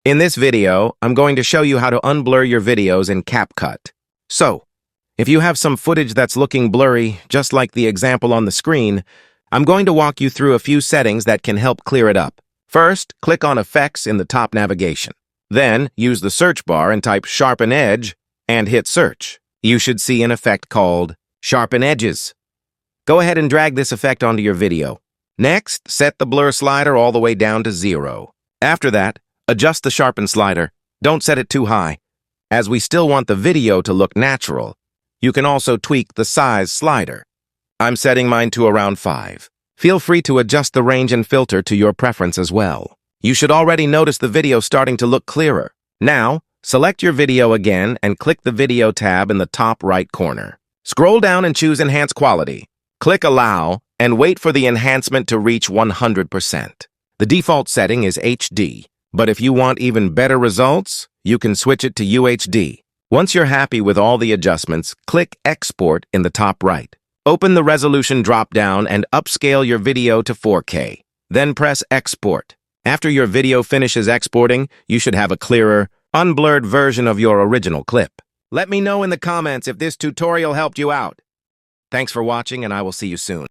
In this video, I'm going to show you how to unblur your videos in CapCut. So, if you have some footage that's looking blurry, just like the example on the screen, I'm going to walk you through a few settings that can help clear it up. First, click on Effects in the top navigation. Then, use the search bar and type Sharpen Edge and hit Search. You should see an effect called Sharpen Edges. Go ahead and drag this effect onto your video. Next, set the blur slider all the way down to 0. After that, adjust the sharpen slider. Don't set it too high, as we still want the video to look natural. You can also tweak the size slider. I'm setting mine to around 5. Feel free to adjust the range and filter to your preference as well. You should already notice the video starting to look clearer. Now, select your video again and click the Video tab in the top right corner. Scroll down and choose Enhance Quality. Click Allow and wait for the enhancement to reach 100%. The default setting is HD, but if you want even better results, you can switch it to UHD. Once you're happy with all the adjustments, click Export in the top right. Open the resolution drop-down and upscale your video to 4K. Then press Export. After your video finishes exporting, you should have a clearer, unblurred version of your original clip. Let me know in the comments if this tutorial helped you out. Thanks for watching, and I will see you soon.